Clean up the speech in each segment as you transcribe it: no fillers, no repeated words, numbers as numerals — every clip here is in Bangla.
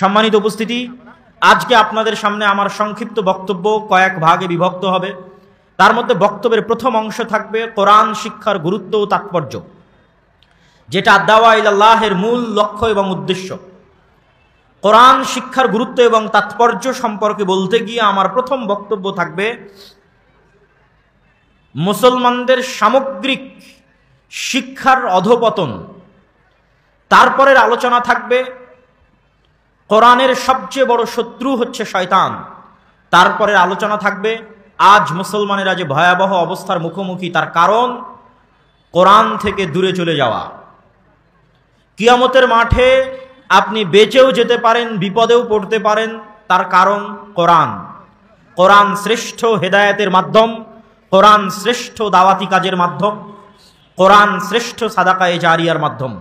সম্মানিত উপস্থিতি, আজকে আপনাদের সামনে আমার সংক্ষিপ্ত বক্তব্য কয়েক ভাগে বিভক্ত হবে। তার মধ্যে বক্তব্যের প্রথম অংশ থাকবে কোরআন শিক্ষার গুরুত্ব ও তাৎপর্য, যেটা দাওয়া ইলাল্লাহের মূল লক্ষ্য এবং উদ্দেশ্য। কোরআন শিক্ষার গুরুত্ব এবং তাৎপর্য সম্পর্কে বলতে গিয়ে আমার প্রথম বক্তব্য থাকবে মুসলমানদের সামগ্রিক শিক্ষার অধঃপতন। তারপরের আলোচনা থাকবে কোরআনের সবচেয়ে বড় শত্রু হচ্ছে শয়তান। তারপরের আলোচনা থাকবে আজ মুসলমানেরা যে ভয়াবহ অবস্থার মুখোমুখি, তার কারণ কোরআন থেকে দূরে চলে যাওয়া। কিয়ামতের মাঠে আপনি বেঁচেও যেতে পারেন, বিপদেও পড়তে পারেন, তার কারণ কোরআন। কোরআন শ্রেষ্ঠ হেদায়েতের মাধ্যম, কোরআন শ্রেষ্ঠ দাওয়াতি কাজের মাধ্যম, কোরআন শ্রেষ্ঠ সাদাকায়ে জারিয়ার মাধ্যম।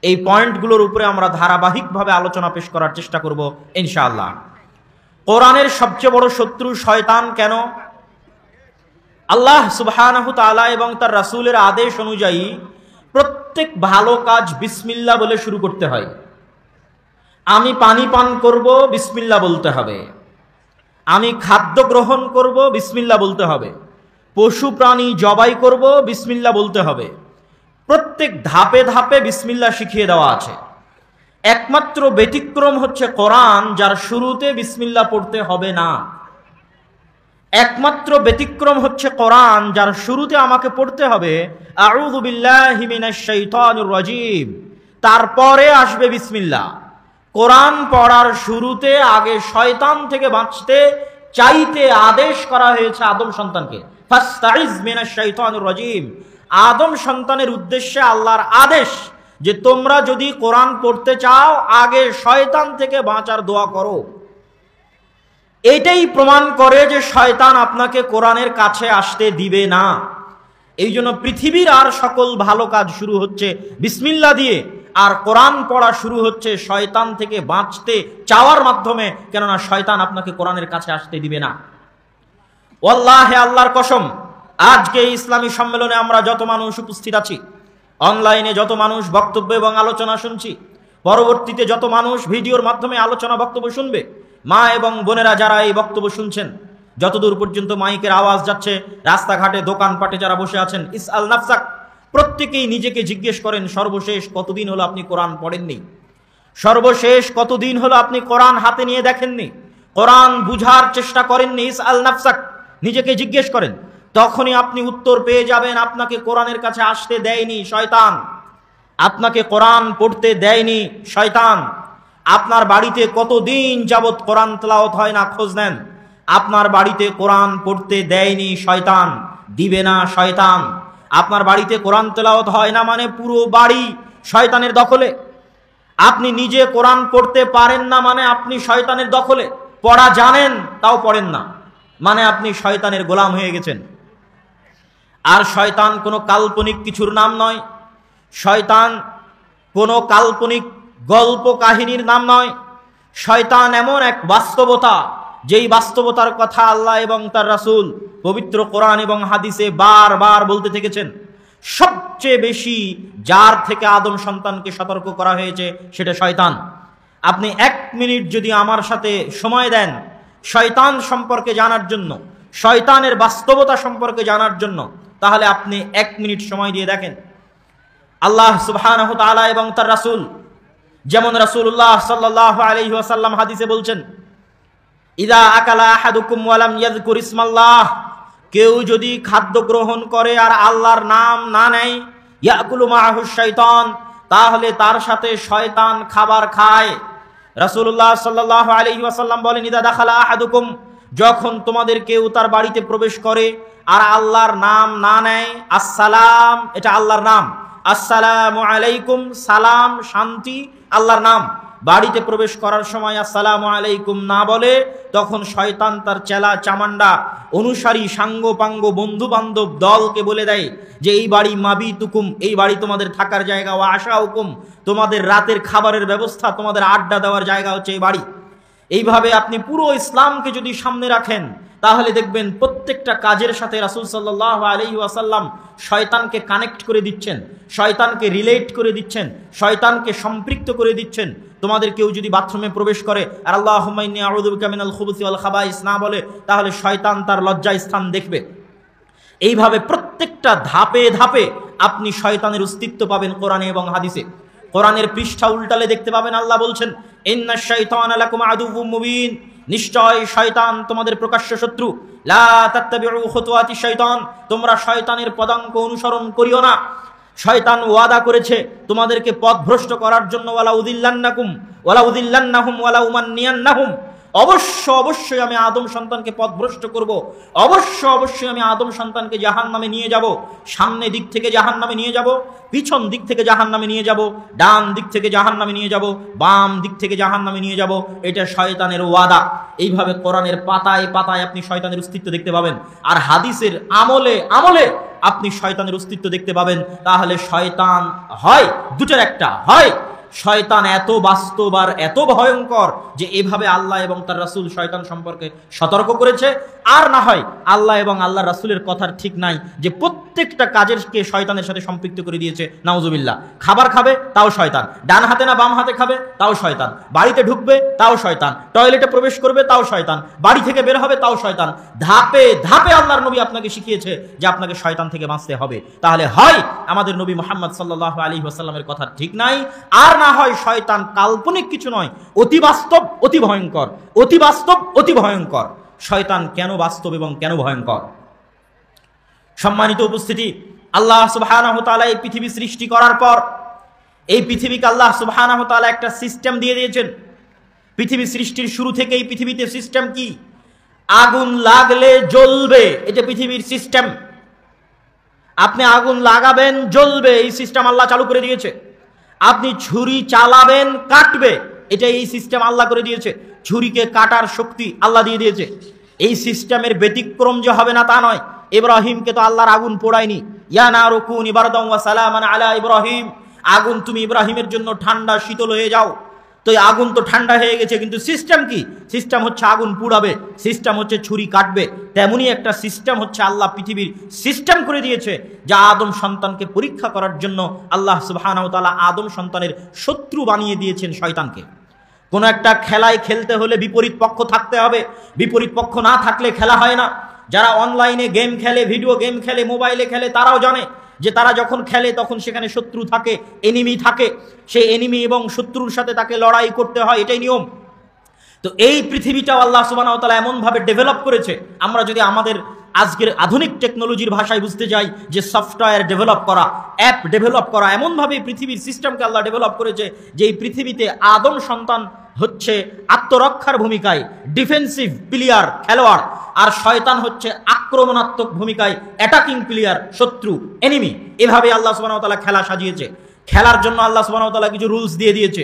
এই পয়েন্টগুলোর উপরে আমরা ধারাবাহিকভাবে আলোচনা পেশ করার চেষ্টা করব ইনশাআল্লাহ। কোরআনের সবচেয়ে বড় শত্রু শয়তান কেন? আল্লাহ সুবহানাহু তাআলা এবং তার রাসূলের আদেশ অনুযায়ী প্রত্যেক ভালো কাজ বিসমিল্লাহ বলে শুরু করতে হয়। আমি পানি পান করব, বিসমিল্লাহ বলতে হবে। আমি খাদ্য গ্রহণ করব, বিসমিল্লাহ বলতে হবে। পশু প্রাণী জবাই করব, বিসমিল্লাহ বলতে হবে। প্রত্যেক ধাপে ধাপে বিসমিল্লাহ শিখিয়ে দেওয়া আছে। একমাত্র ব্যতিক্রম হচ্ছে কোরআন, যার শুরুতে বিসমিল্লাহ পড়তে হবে না। একমাত্র ব্যতিক্রম হচ্ছে কোরআন, যার শুরুতে আমাকে পড়তে হবে আউযু বিল্লাহি মিনাশ শাইতানির রাজীম, তারপরে আসবে বিসমিল্লাহ। কোরআন পড়ার শুরুতে আগে শয়তান থেকে বাঁচতে চাইতে আদেশ করা হয়েছে আদম সন্তানকে, ফাস্তাইজ মিনাশ শাইতানির রাজীম। আদম সন্তানের উদ্দেশ্যে আল্লাহর আদেশ যে তোমরা যদি কোরআন পড়তে চাও আগে শয়তান থেকে বাঁচার দোয়া করো। এটাই প্রমাণ করে যে শয়তান আপনাকে কোরআনের কাছে আসতে দিবে না। এই জন্য পৃথিবীর আর সকল ভালো কাজ শুরু হচ্ছে বিসমিল্লাহ দিয়ে, আর কোরআন পড়া শুরু হচ্ছে শয়তান থেকে বাঁচতে চাওয়ার মাধ্যমে, কেননা শয়তান আপনাকে কোরআনের কাছে আসতে দিবে না। ওয়াল্লাহি, আল্লাহর কসম, আজকে এই ইসলামী সম্মেলনে আমরা যত মানুষ উপস্থিত আছি, অনলাইনে যত মানুষ বক্তব্য এবং আলোচনা শুনছি, পরবর্তীতে যত মানুষ ভিডিওর মাধ্যমে আলোচনা বক্তব্য শুনবে, মা এবং বোনেরা যারা এই বক্তব্য শুনছেন, যতদূর পর্যন্ত মাইকের আওয়াজ যাচ্ছে, রাস্তাঘাটে দোকানপাটে যারা বসে আছেন, ইসআল নাফসাক, প্রত্যেকেই নিজেকে জিজ্ঞেস করেন সর্বশেষ কতদিন হলো আপনি কোরআন পড়েননি? সর্বশেষ কতদিন হলো আপনি কোরআন হাতে নিয়ে দেখেননি, কোরআন বুঝার চেষ্টা করেননি? ইসআল নাফসাক, নিজেকে জিজ্ঞেস করেন। তখনই আপনি উত্তর পেয়ে যাবেন আপনাকে কোরআনের কাছে আসতে দেয়নি শয়তান, আপনাকে কোরআন পড়তে দেয়নি শয়তান। আপনার বাড়িতে কতদিন যাবত কোরআন তেলাওয়াত হয় না, খোঁজ নেন। আপনার বাড়িতে কোরআন পড়তে দেয়নি শয়তান, দিবে না শয়তান। আপনার বাড়িতে কোরআন তেলাওয়াত হয় না মানে পুরো বাড়ি শয়তানের দখলে। আপনি নিজে কোরআন পড়তে পারেন না মানে আপনি শয়তানের দখলে। পড়া জানেন তাও পড়েন না মানে আপনি শয়তানের গোলাম হয়ে গেছেন। আর শয়তান কোনো কাল্পনিক কিছুর নাম নয়, শয়তান কোনো কাল্পনিক গল্প কাহিনীর নাম নয়। শয়তান এমন এক বাস্তবতা, যেই বাস্তবতার কথা আল্লাহ এবং তার রাসূল পবিত্র কোরআন এবং হাদিসে বারবার বলতে থেকেছেন। সবচেয়ে বেশি যার থেকে আদম সন্তানকে সতর্ক করা হয়েছে সেটা শয়তান। আপনি 1 মিনিট যদি আমার সাথে সময় দেন শয়তান সম্পর্কে জানার জন্য, শয়তানের বাস্তবতা সম্পর্কে জানার জন্য, তাহলে আপনি 1 মিনিট সময় দিয়ে দেখেন। আল্লাহ সুবহানাহু তাআলা এবং তার রাসূল, যেমন রাসূলুল্লাহ সাল্লাল্লাহু আলাইহি ওয়াসাল্লাম হাদিসে বলছেন, ইযা আকালা আহাদুকুম ওয়া লাম ইয়াযকুর ইসমাল্লাহ, কেউ যদি খাদ্য গ্রহণ করে আর আল্লাহর নাম না নেয়, ইয়াকুলু মাআহু শাইতান, তাহলে তার সাথে শয়তান খাবার খায়। রাসূলুল্লাহ সাল্লাল্লাহু আলাইহি ওয়াসাল্লাম বলেন, ইযা দাখালা আহাদুকুম, যখন তোমাদের কেউ তার বাড়িতে প্রবেশ করে আর আল্লাহর নাম না নেয়, আসসালাম, এটা আল্লাহর নাম, আসসালামু আলাইকুম, সালাম শান্তি, আল্লাহর নাম। বাড়িতে প্রবেশ করার সময় আসসালামু আলাইকুম না বলে, তখন শয়তান তার চেলা চামান্ডা অনুসারী সাঙ্গপাঙ্গ বন্ধু বান্ধব দলকে বলে দেয় যে এই বাড়ি মাবিতুকুম, এই বাড়ি তোমাদের থাকার জায়গা, ওয়া আশাউকুম, তোমাদের রাতের খাবারের ব্যবস্থা, তোমাদের আড্ডা দেওয়ার জায়গা হচ্ছে এই বাড়ি। এইভাবে আপনি পুরো ইসলামকে যদি সামনে রাখেন তাহলে দেখবেন প্রত্যেকটা কাজের সাথে রাসূল সাল্লাল্লাহু আলাইহি ওয়াসাল্লাম শয়তানকে কানেক্ট করে দিচ্ছেন, শয়তানকে রিলেট করে দিচ্ছেন, শয়তানকে সম্পৃক্ত করে দিচ্ছেন। তোমাদের কেউ যদি বাথরুমে প্রবেশ করে আর আল্লাহুম্মা ইন্নী আউযু বিকা মিনাল খুবুসি ওয়াল খাবাইস না বলে, তাহলে শয়তান তার লজ্জা স্থান দেখবে। এইভাবে প্রত্যেকটা ধাপে ধাপে আপনি শয়তানের অস্তিত্ব পাবেন কোরআনে এবং হাদিসে। কোরআনের পৃষ্ঠা উল্টালে দেখতে পাবেন আল্লাহ বলছেন, ইন্নাশ শাইতানা লাকুম আদুউম মুবিন, নিশ্চয় শয়তান তোমাদের প্রকাশ্য শত্রু। লা তাত্তাবিউ খুতুওয়াতি শাইতান, তোমরা শয়তানের পদাঙ্ক অনুসরণ করিও না। শয়তান ওয়াদা করেছে তোমাদেরকে পথভ্রষ্ট করার জন্য, ওয়ালা উযিল্লান্নাহুম ওয়ালা উমান্নিয়ান্নাহুম, অবশ্যই আমি আদম সন্তানকে পথভ্রষ্ট করব, অবশ্যই আমি আদম সন্তানকে জাহান্নামে নিয়ে যাব। সামনে দিক থেকে জাহান্নামে নিয়ে যাব, পিছন দিক থেকে জাহান্নামে নিয়ে যাব, ডান দিক থেকে জাহান্নামে নিয়ে যাব, বাম দিক থেকে জাহান্নামে নিয়ে যাব। এটা শয়তানের ওয়াদা। এইভাবে কোরআনের পাতায় পাতায় আপনি শয়তানের অস্তিত্ব দেখতে পাবেন, আর হাদিসের আমলে আমলে আপনি শয়তানের অস্তিত্ব দেখতে পাবেন। তাহলে শয়তান হয় দুটোর একটা, হয় শয়তান এত বাস্তব আর এত ভয়ঙ্কর যে এভাবে আল্লাহ এবং তার রাসূল শয়তান সম্পর্কে সতর্ক করেছে, আর না হয় আল্লাহ এবং আল্লাহ রাসূলের কথার ঠিক নাই যে প্রত্যেকটা কাজেরকে শয়তানের সাথে সম্পৃক্ত করে দিয়েছে। নাউজুবিল্লাহ। খাবার খাবে তাও শয়তান, ডান হাতে না বাম হাতে খাবে তাও শয়তান, বাড়িতে ঢুকবে তাও শয়তান, টয়লেটে প্রবেশ করবে তাও শয়তান, বাড়ি থেকে বের হবে তাও শয়তান। ধাপে ধাপে আল্লাহর নবী আপনাকে শিখিয়েছে যে আপনাকে শয়তান থেকে বাঁচতে হবে। তাহলে হয় আমাদের নবী মুহাম্মদ সাল্লাল্লাহু আলাইহি ওয়াসাল্লামের কথা ঠিক নাই, আর না হয় শয়তান কাল্পনিক কিছু নয়, অতি বাস্তব অতি ভয়ঙ্কর, অতি বাস্তব অতি ভয়ঙ্কর। শয়তান কেন বাস্তব এবং কেন ভয়ঙ্কর? সম্মানিত উপস্থিতি, আল্লাহ সুবহানাহু ওয়া তাআলা এই পৃথিবী সৃষ্টি করার পর এই পৃথিবীকে আল্লাহ সুবহানাহু ওয়া তাআলা একটা সিস্টেম দিয়ে দিয়েছেন। পৃথিবী সৃষ্টির শুরু থেকে এই পৃথিবীতে সিস্টেম কি? আগুন লাগলে জ্বলবে, এটা পৃথিবীর সিস্টেম। আপনি আগুন লাগাবেন জ্বলবে, এই সিস্টেম আল্লাহ চালু করে দিয়েছে। আপনি ছুরি চালাবেন কাটবে, এটা এই সিস্টেম আল্লাহ করে দিয়েছে। ছুরিকে কাটার শক্তি আল্লাহ দিয়ে দিয়েছে। এই সিস্টেমের ব্যতিক্রম যে হবে না তা নয়। ইব্রাহিমকে তো আল্লাহর আগুন পোড়ায়নি। ইয়া নারু কুনি বারদান ওয়া সালামান আলা ইব্রাহিম, আগুন তুমি ইব্রাহিমের জন্য ঠান্ডা শীতল হয়ে যাও। তো আগুন তো ঠান্ডা হয়ে গেছে, কিন্তু সিস্টেম কি? সিস্টেম হচ্ছে আগুন পুড়াবে, সিস্টেম হচ্ছে ছুরি কাটবে। তেমনি একটা সিস্টেম হচ্ছে আল্লাহ পৃথিবীর সিস্টেম করে দিয়েছে, যা আদম সন্তানকে পরীক্ষা করার জন্য আল্লাহ সুবহানাহু ওয়া তাআলা আদম সন্তানের শত্রু বানিয়ে দিয়েছেন শয়তানকে। কোনো একটা খেলায় খেলতে হলে বিপরীত পক্ষ থাকতে হবে, বিপরীত পক্ষ না থাকলে খেলা হয় না। যারা অনলাইনে গেম খেলে, ভিডিও গেম খেলে, মোবাইলে খেলে, তারাও জানে যে তারা যখন খেলে তখন সেখানে শত্রু থাকে, এনিমি থাকে। সেই এনিমি এবং শত্রুর সাথে তাকে লড়াই করতে হয়, এটাই নিয়ম। তো এই পৃথিবীটাও আল্লাহ সুবহানাহু ওয়া তাআলা এমনভাবে ডেভেলপ করেছে, আমরা যদি আমাদের আজকের আধুনিক টেকনোলজির ভাষায় বুঝতে যাই, যে সফটওয়্যার ডেভেলপ করা, অ্যাপ ডেভেলপ করা, এমনভাবে পৃথিবীর সিস্টেমকে আল্লাহ ডেভেলপ করেছে যে এই পৃথিবীতে আদম সন্তান হচ্ছে আত্মরক্ষার ভূমিকায় ডিফেন্সিভ প্লেয়ার, খেলোয়াড়, আর শয়তান হচ্ছে আক্রমণাত্মক ভূমিকায় অ্যাটাকিং প্লেয়ার, শত্রু, এনিমি। এভাবে আল্লাহ সুবহানাহু ওয়া তাআলা খেলা সাজিয়েছে। খেলার জন্য আল্লাহ সুবহানাহু ওয়া তাআলা কিছু রুলস দিয়ে দিয়েছে।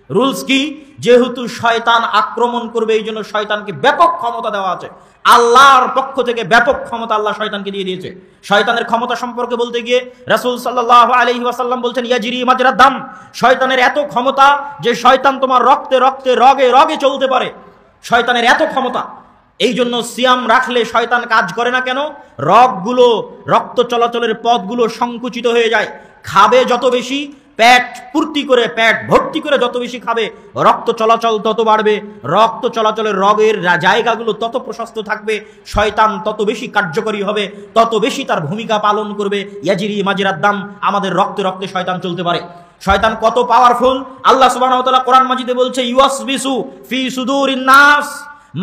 রুলস কি? যেহেতু শয়তান আক্রমণ করবে, এই জন্য শয়তানকে ব্যাপক ক্ষমতা দেওয়া আছে। আল্লাহর পক্ষ থেকে ব্যাপক ক্ষমতা আল্লাহ শয়তানকে দিয়ে দিয়েছে। শয়তানের ক্ষমতা সম্পর্কে বলতে গিয়ে রাসূল সাল্লাল্লাহু আলাইহি ওয়াসাল্লাম বলছেন, ইয়াজরি মাজরাদ দাম, শয়তানের এত ক্ষমতা যে শয়তান তোমার রক্তে রক্তে, রগে রগে চলতে পারে। শয়তানের এত ক্ষমতা। এই জন্য সিয়াম রাখলে শয়তান কাজ করে না কেন? রগগুলো, রক্ত চলাচলের পথগুলো সংকুচিত হয়ে যায়। খাবে যত বেশি, পেট পূর্তি করে, পেট ভর্তি করে যত বেশি খাবে, রক্ত চলাচল তত বাড়বে, রক্ত চলাচলের রগের জায়গাগুলো তত প্রশস্ত থাকবে, শয়তান তত বেশি কার্যকরী হবে, তত বেশি তার ভূমিকা পালন করবে। ইয়াজিরি মাজরাদ দাম, আমাদের রক্তে রক্তে শয়তান চলতে পারে। শয়তান কত পাওয়ারফুল আল্লাহ সুবহানাহু ওয়া তাআলা কোরআন মাজিদে বলছে, ইউয়াসবিসু ফি সুদুরিন নাস।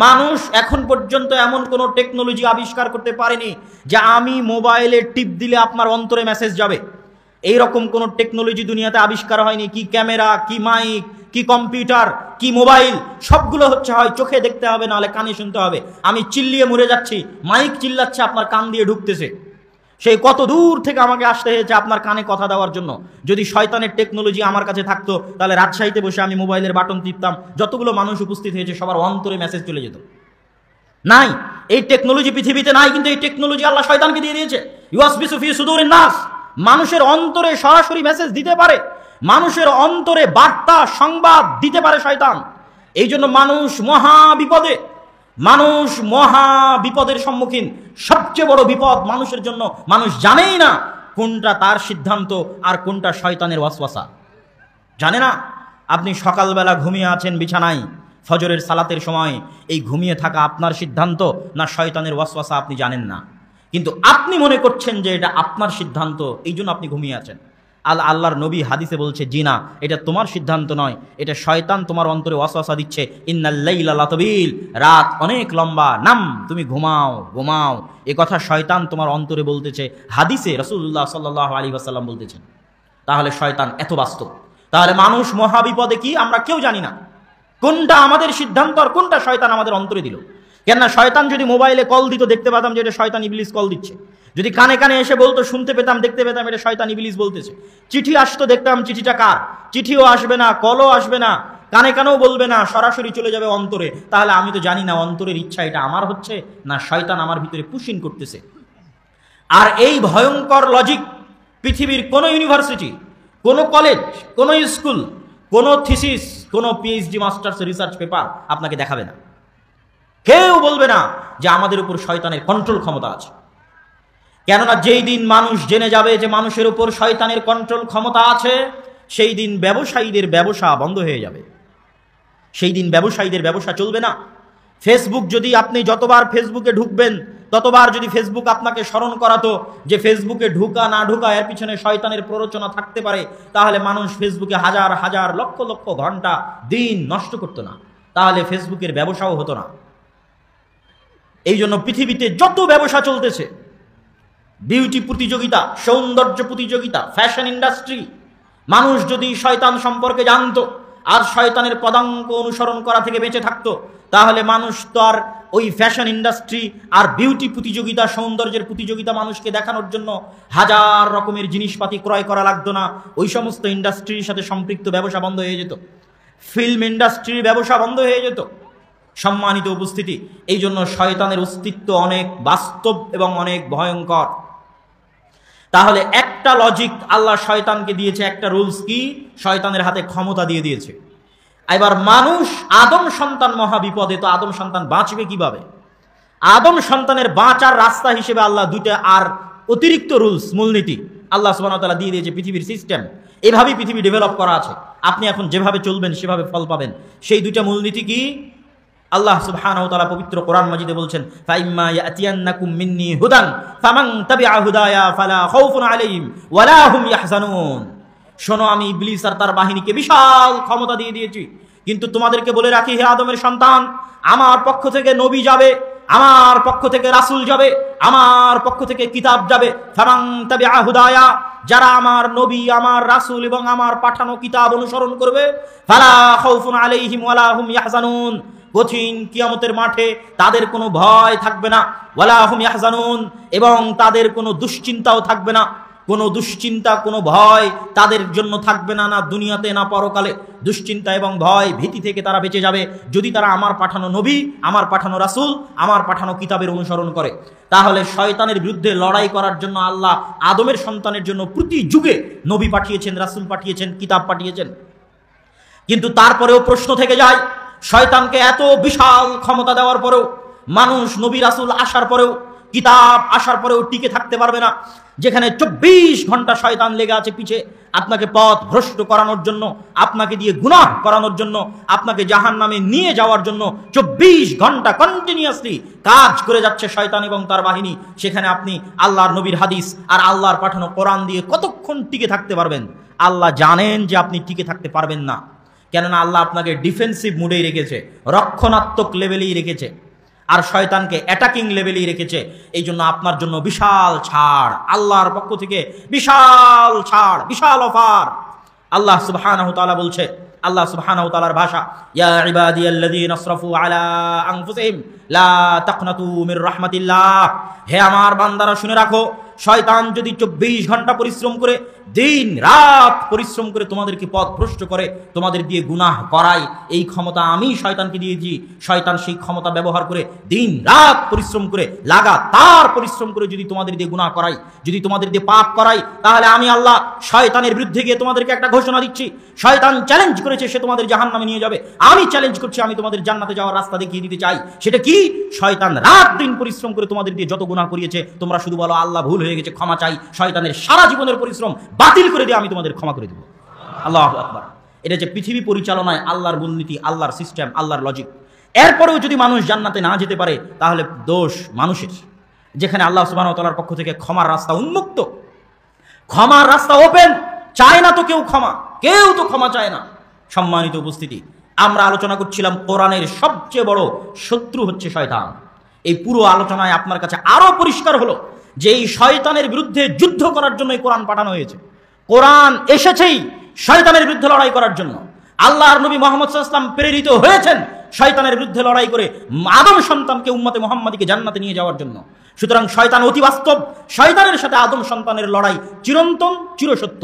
মানুষ এখন পর্যন্ত এমন কোন টেকনোলজি আবিষ্কার করতে পারেনি যে আমি মোবাইলে টিপ দিলে আপনার অন্তরে মেসেজ যাবে। এইরকম কোন টেকনোলজি দুনিয়াতে আবিষ্কার হয়নি। কি ক্যামেরা, কি মাইক, কি কম্পিউটার, কি মোবাইল, সবগুলো হচ্ছে হয় চোখে দেখতে হবে, নাহলে কানে শুনতে হবে। আমি চিল্লিয়ে মরে যাচ্ছি, মাইক চিল্লাচ্ছে, আপনার কান দিয়ে ঢুকতেছে। সেই কত দূর থেকে আমাকে আসতে হয়েছে আপনার কানে কথা দেওয়ার জন্য। যদি শয়তানের টেকনোলজি আমার কাছে থাকতো, তাহলে রাজশাহীতে বসে আমি মোবাইলের বাটন টিপতাম, যতগুলো মানুষ উপস্থিত হয়েছে সবার অন্তরে মেসেজ চলে যেত। নাই, এই টেকনোলজি পৃথিবীতে নাই, কিন্তু এই টেকনোলজি আল্লাহ শয়তানকে দিয়ে দিয়েছে। ইউয়াসবিসু ফি সুদুরিন নাস, মানুষের অন্তরে সরাসরি মেসেজ দিতে পারে, মানুষের অন্তরে বার্তা, সংবাদ দিতে পারে শয়তান। এই জন্য মানুষ মহা বিপদে, মানুষ মহা বিপদের সম্মুখীন। সবচেয়ে বড় বিপদ মানুষের জন্য, মানুষ জানেই না কোনটা তার সিদ্ধান্ত আর কোনটা শয়তানের ওয়াসওয়াসা, জানে না। আপনি সকালবেলা ঘুমিয়ে আছেন বিছানায় ফজরের সালাতের সময়, এই ঘুমিয়ে থাকা আপনার সিদ্ধান্ত না শয়তানের ওয়াসওয়াসা আপনি জানেন না, কিন্তু আপনি মনে করছেন যে এটা আপনার সিদ্ধান্ত, এই জন্য আপনি ঘুমিয়ে আছেন। আল্লাহর নবী হাদিসে বলছে, জি না, এটা তোমার সিদ্ধান্ত নয়, এটা শয়তান তোমার অন্তরে ওয়াসওয়াসা দিচ্ছে। ইন্নাল লাইলা লাতাবিল, রাত অনেক লম্বা, নাম, তুমি ঘুমাও ঘুমাও, এ কথা শয়তান তোমার অন্তরে বলতেছে। হাদিসে রাসূলুল্লাহ সাল্লাল্লাহু আলাইহি ওয়াসাল্লাম বলতেছেন। তাহলে শয়তান এত বাস্তব। তাহলে মানুষ মহাবিপদে কি আমরা কেউ জানি না, কোনটা আমাদের সিদ্ধান্ত আর কোনটা শয়তান আমাদের অন্তরে দিল। কেননা শয়তান যদি মোবাইলে কল দিত, দেখতে পেতাম যে এটা শয়তান ইবলিস কল দিচ্ছে। যদি কানে কানে এসে বলতো, শুনতে পেতাম, দেখতে পেতাম এটা শয়তান ইবলিস বলতেছে। চিঠি আসতো, দেখতাম চিঠিটা কার, চিঠিও আসবে না, কলও আসবে না, কানে কানেও বলবে না, সরাসরি চলে যাবে অন্তরে। তাহলে আমি তো জানি না অন্তরের ইচ্ছা এটা আমার হচ্ছে না শয়তান আমার ভিতরে পুশিং করতেছে। আর এই ভয়ঙ্কর লজিক পৃথিবীর কোনো ইউনিভার্সিটি, কোনো কলেজ, কোনো স্কুল, কোনো থিসিস, কোনো পিএইচডি মাস্টার্স রিসার্চ পেপার আপনাকে দেখাবে না। কেউ বলবে না যে আমাদের উপর শয়তানের কন্ট্রোল ক্ষমতা আছে। কেননা যেই দিন মানুষ জেনে যাবে যে মানুষের উপর শয়তানের কন্ট্রোল ক্ষমতা আছে, সেই দিন ব্যবসায়ীদের ব্যবসা বন্ধ হয়ে যাবে, সেই দিন ব্যবসায়ীদের ব্যবসা চলবে না। ফেসবুক, যদি আপনি যতবার ফেসবুকে ঢুকবেন ততবার যদি ফেসবুক আপনাকে স্মরণ করাতো যে ফেসবুকে ঢুকা না ঢুকা এর পিছনে শয়তানের প্ররোচনা থাকতে পারে, তাহলে মানুষ ফেসবুকে হাজার হাজার লক্ষ লক্ষ ঘন্টা দিন নষ্ট করতো না, তাহলে ফেসবুকের ব্যবসাও হতো না। এই জন্য পৃথিবীতে যত ব্যবসা চলতেছে, বিউটি প্রতিযোগিতা, সৌন্দর্য প্রতিযোগিতা, ফ্যাশন ইন্ডাস্ট্রি, মানুষ যদি শয়তান সম্পর্কে জানতো আর শয়তানের পদাঙ্ক অনুসরণ করা থেকে বেঁচে থাকতো, তাহলে মানুষ তো আর ওই ফ্যাশন ইন্ডাস্ট্রি আর বিউটি প্রতিযোগিতা, সৌন্দর্যের প্রতিযোগিতা মানুষকে দেখানোর জন্য হাজার রকমের জিনিসপাতি ক্রয় করা লাগতো না। ওই সমস্ত ইন্ডাস্ট্রির সাথে সম্পৃক্ত ব্যবসা বন্ধ হয়ে যেত, ফিল্ম ইন্ডাস্ট্রির ব্যবসা বন্ধ হয়ে যেত। সম্মানিত উপস্থিতি, এই জন্য শয়তানের অস্তিত্ব অনেক বাস্তব এবং অনেক ভয়ঙ্কর। তাহলে একটা লজিক আল্লাহ শয়তানকে দিয়েছে, একটা রুলস কি, শয়তানের হাতে ক্ষমতা দিয়ে দিয়েছে। এবার মানুষ, আদম সন্তান মহাবিপদে, তো আদম সন্তান বাঁচবে কিভাবে? আদম সন্তানের বাঁচার রাস্তা হিসেবে আল্লাহ দুইটা আর অতিরিক্ত রুলস, মূলনীতি আল্লাহ সুবহানাহু ওয়া তাআলা দিয়ে দিয়েছে। পৃথিবীর সিস্টেম এভাবেই পৃথিবী ডেভেলপ করা আছে, আপনি এখন যেভাবে চলবেন সেভাবে ফল পাবেন। সেই দুইটা মূলনীতি কি? আল্লাহ সুবহানাহু ওয়া তাআলা পবিত্র কোরআন মাজিদে বলছেন, ফাইম্মা ইয়াতিয়ান্নাকুম মিন্নি হুদান ফামান তাবিআ হুদায়া ফালা খাউফুন আলাইহিম ওয়ালা হুম ইয়াহজানুন। শোনো, আমি ইবলিস আর তার বাহিনীকে বিশাল ক্ষমতা দিয়ে দিয়েছি, কিন্তু তোমাদেরকে বলে রাখি, হে আদমের সন্তান, আমার পক্ষ থেকে নবী যাবে, আমার পক্ষ থেকে রাসূল যাবে, আমার পক্ষ থেকে কিতাব যাবে। ফামান তাবিআ হুদায়া, যারা আমার নবী, আমার রাসূল এবং আমার পাঠানো কিতাব অনুসরণ করবে, ফালা খাউফুন আলাইহিম ওয়ালা হুম ইয়াহজানুন, কঠিন কিয়ামতের মাঠে তাদের কোনো ভয় থাকবে না, ওয়ালা হুম ইয়াহজানুন, এবং তাদের কোনো দুশ্চিন্তাও থাকবে না। কোনো দুশ্চিন্তা, কোনো ভয় তাদের জন্য থাকবে না, না দুনিয়াতে না পরকালে। দুশ্চিন্তা এবং ভয়, ভীতি থেকে তারা বেঁচে যাবে যদি তারা আমার পাঠানো নবী, আমার পাঠানো রাসূল, আমার পাঠানো কিতাবের অনুসরণ করে। তাহলে শয়তানের বিরুদ্ধে লড়াই করার জন্য আল্লাহ আদমের সন্তানের জন্য প্রতি যুগে নবী পাঠিয়েছেন, রাসূল পাঠিয়েছেন, কিতাব পাঠিয়েছেন। কিন্তু তারপরেও প্রশ্ন থেকে যায়, শয়তানকে এত বিশাল ক্ষমতা দেওয়ার পরেও মানুষ, নবী রাসূল আসার পরেও, কিতাব আসার পরেও টিকে থাকতে পারবে না। যেখানে 24 ঘন্টা শয়তান লেগে আছে পিছে আপনাকে পথ ভ্রষ্ট করানোর জন্য, আপনাকে দিয়ে গুনাহ করানোর জন্য, আপনাকে জাহান্নামে নিয়ে যাওয়ার জন্য 24 ঘন্টা কন্টিনিউয়াসলি কাজ করে যাচ্ছে শয়তান এবং তার বাহিনী। সেখানে আপনি আল্লাহর নবীর হাদিস আর আল্লাহর পাঠানো কোরআন দিয়ে কতক্ষণ টিকে থাকতে পারবেন? আল্লাহ জানেন যে আপনি টিকে থাকতে পারবেন না, কেননা আল্লাহ আপনাকে ডিফেন্সিভ মুডেই রেখেছে, রক্ষণাত্মক লেভেলেই রেখেছে, আর শয়তানকে অ্যাটাকিং লেভেলেই রেখেছে। এই জন্য আপনার জন্য বিশাল ছাড়, আল্লাহর পক্ষ থেকে বিশাল ছাড়, বিশাল অফার। আল্লাহ সুবহানাহু ওয়া তাআলা বলছে, আল্লাহ সুবহানাহু ওয়া তাআলার ভাষা, ইয়া ইবাদিয়াল্লাযীনা আসরাফু আলা আনফুসিহিম লা তাকনাতু মির রাহমাতিল্লাহ। হে আমার বান্দারা, শুনে রাখো, শয়তান যদি 24 ঘন্টা পরিশ্রম করে, দিন রাত পরিশ্রম করে তোমাদেরকে পথ ভ্রষ্ট করে, তোমাদের দিয়ে গুনাহ করায়, এই ক্ষমতা আমি শয়তানকে দিয়েছি। শয়তান সেই ক্ষমতা ব্যবহার করে দিন রাত পরিশ্রম করে, লাগাতার পরিশ্রম করে যদি তোমাদের দিয়ে গুনাহ করাই, যদি তোমাদের দিয়ে পাপ করাই, তাহলে আমি আল্লাহ শয়তানের বিরুদ্ধে গিয়ে তোমাদেরকে একটা ঘোষণা দিচ্ছি। শয়তান চ্যালেঞ্জ করেছে, সে তোমাদের জাহান্নামে নিয়ে যাবে। আমি চ্যালেঞ্জ করছি, আমি তোমাদের জান্নাতে যাওয়ার রাস্তা দেখিয়ে দিতে চাই। সেটা কি? শয়তান রাত দিন পরিশ্রম করে তোমাদের দিয়ে যত গুনাহ করিয়েছে, তোমরা শুধু বলো আল্লাহ ভুল হয়ে গেছে, ক্ষমা চাই। শয়তানের সারা জীবনের পরিশ্রম বাতিল করে দিয়ে আমি তোমাদের ক্ষমা করে দেব। আল্লাহু আকবার। এটা যে পৃথিবী পরিচালনায় আল্লাহর মূলনীতি, আল্লাহর সিস্টেম, আল্লাহর লজিক। এরপরেও যদি মানুষ জান্নাতে না যেতে পারে তাহলে দোষ মানুষের, যেখানে আল্লাহ সুবহানাহু ওয়া তাআলার পক্ষ থেকে ক্ষমার রাস্তা উন্মুক্ত, ক্ষমার রাস্তা ওপেন। চায় না তো কেউ ক্ষমা, কেউ তো ক্ষমা চায় না। সম্মানিত উপস্থিতি, আমরা আলোচনা করছিলাম কোরআনের সবচেয়ে বড় শত্রু হচ্ছে শয়তান। এই পুরো আলোচনায় আপনার কাছে আরো পরিষ্কার হলো যে এই শয়তানের বিরুদ্ধে যুদ্ধ করার জন্যই কোরআন পাঠানো হয়েছে। কোরআন এসেছেই শয়তানের বিরুদ্ধে লড়াই করার জন্য। আল্লাহর নবী মুহাম্মদ সাল্লাল্লাহু আলাইহি ওয়াসাল্লাম প্রেরিত হয়েছেন শয়তানের বিরুদ্ধে লড়াই করে আদম সন্তানকে, উম্মতে মুহাম্মাদীকে জান্নাতে নিয়ে যাওয়ার জন্য। সুতরাং শয়তান অতি বাস্তব, শয়তানের সাথে আদম সন্তানের লড়াই চিরন্তন, চিরসত্য।